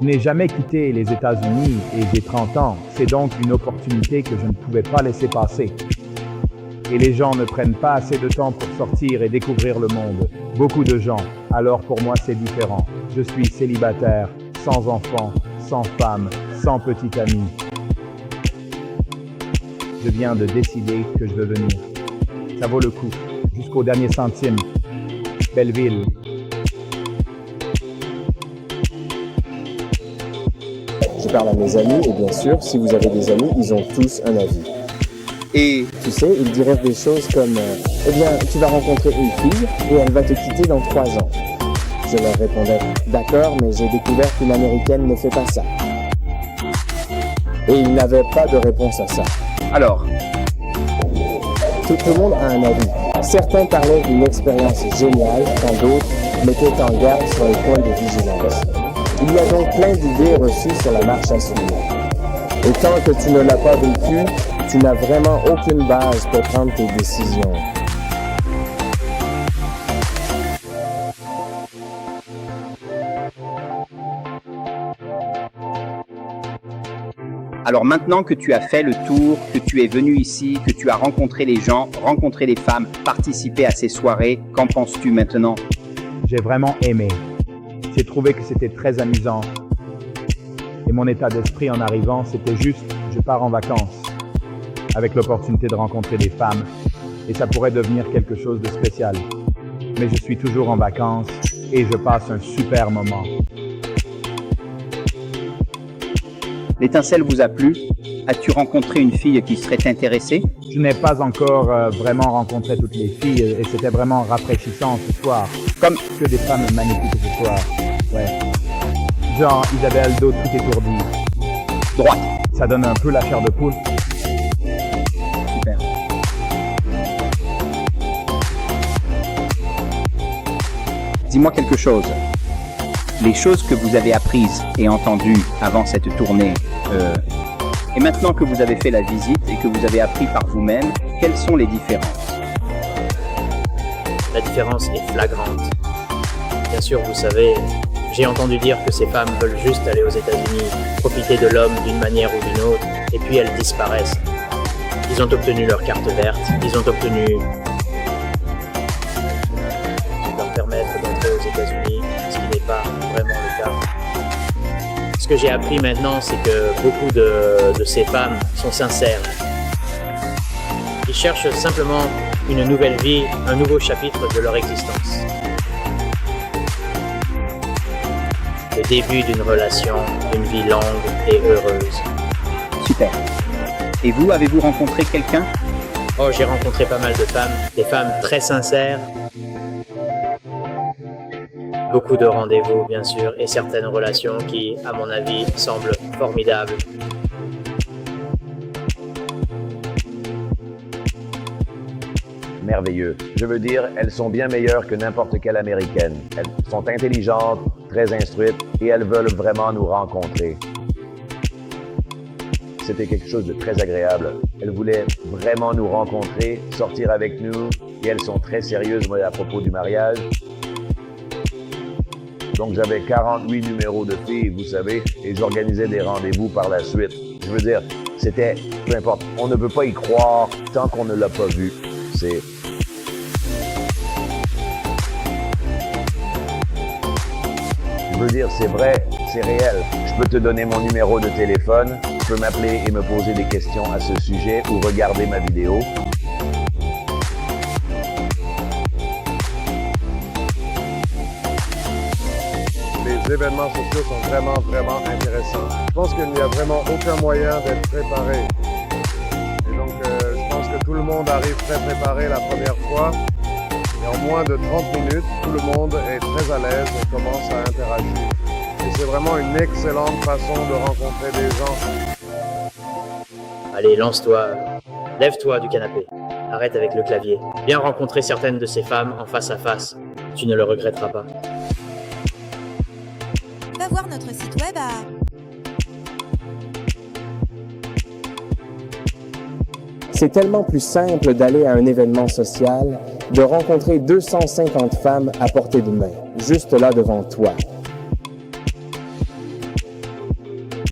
Je n'ai jamais quitté les États-Unis et j'ai 30 ans. C'est donc une opportunité que je ne pouvais pas laisser passer. Et les gens ne prennent pas assez de temps pour sortir et découvrir le monde. Beaucoup de gens. Alors pour moi, c'est différent. Je suis célibataire, sans enfant, sans femme, sans petit ami. Je viens de décider que je veux venir. Ça vaut le coup. Jusqu'au dernier centime. Belle ville. Je parle à mes amis et bien sûr, si vous avez des amis, ils ont tous un avis. Et tu sais, ils diraient des choses comme « Eh bien, tu vas rencontrer une fille et elle va te quitter dans 3 ans. » Je leur répondais « D'accord, mais j'ai découvert qu'une Américaine ne fait pas ça. » Et ils n'avaient pas de réponse à ça. Alors, tout le monde a un avis. Certains parlaient d'une expérience géniale, quand d'autres mettaient en garde sur les points de vigilance. Il y a donc plein d'idées reçues sur la marche à suivre. Et tant que tu ne l'as pas vécu, tu n'as vraiment aucune base pour prendre tes décisions. Alors maintenant que tu as fait le tour, que tu es venu ici, que tu as rencontré les gens, rencontré les femmes, participé à ces soirées, qu'en penses-tu maintenant? J'ai vraiment aimé. J'ai trouvé que c'était très amusant. Et mon état d'esprit en arrivant, c'était juste, je pars en vacances, avec l'opportunité de rencontrer des femmes, et ça pourrait devenir quelque chose de spécial. Mais je suis toujours en vacances, et je passe un super moment. L'étincelle vous a plu? As-tu rencontré une fille qui serait intéressée? Je n'ai pas encore vraiment rencontré toutes les filles, et c'était vraiment rafraîchissant ce soir. Comme que des femmes magnifiques ce soir. Ouais. Genre Isabelle Do tout étourdie. Droite. Ça donne un peu la chair de poule. Super. Dis-moi quelque chose. Les choses que vous avez apprises et entendues avant cette tournée, et maintenant que vous avez fait la visite et que vous avez appris par vous-même, quelles sont les différences? La différence est flagrante. Bien sûr, vous savez, j'ai entendu dire que ces femmes veulent juste aller aux États-Unis, profiter de l'homme d'une manière ou d'une autre, et puis elles disparaissent. Ils ont obtenu leur carte verte, ils ont obtenu leur permettre d'entrer aux États-Unis, ce qui n'est pas vraiment le cas. Ce que j'ai appris maintenant, c'est que beaucoup de ces femmes sont sincères. Ils cherchent simplement une nouvelle vie, un nouveau chapitre de leur existence. Le début d'une relation, d'une vie longue et heureuse. Super. Et vous, avez-vous rencontré quelqu'un? Oh, j'ai rencontré pas mal de femmes, des femmes très sincères. Beaucoup de rendez-vous, bien sûr, et certaines relations qui, à mon avis, semblent formidables. Merveilleux. Je veux dire, elles sont bien meilleures que n'importe quelle Américaine. Elles sont intelligentes, très instruites et elles veulent vraiment nous rencontrer. C'était quelque chose de très agréable. Elles voulaient vraiment nous rencontrer, sortir avec nous et elles sont très sérieuses à propos du mariage. Donc j'avais 48 numéros de filles, vous savez, et j'organisais des rendez-vous par la suite. Je veux dire, c'était, peu importe, on ne peut pas y croire tant qu'on ne l'a pas vu. C'est... Je veux dire, c'est vrai, c'est réel. Je peux te donner mon numéro de téléphone, tu peux m'appeler et me poser des questions à ce sujet ou regarder ma vidéo. Les événements sociaux sont vraiment intéressants. Je pense qu'il n'y a vraiment aucun moyen d'être préparé. Et donc, je pense que tout le monde arrive très préparé la première fois. Et en moins de 30 minutes, tout le monde est très à l'aise et commence à interagir. Et c'est vraiment une excellente façon de rencontrer des gens. Allez, lance-toi, lève-toi du canapé, arrête avec le clavier. Viens rencontrer certaines de ces femmes en face à face, tu ne le regretteras pas. Va voir notre site web à... C'est tellement plus simple d'aller à un événement social, de rencontrer 250 femmes à portée de main, juste là devant toi.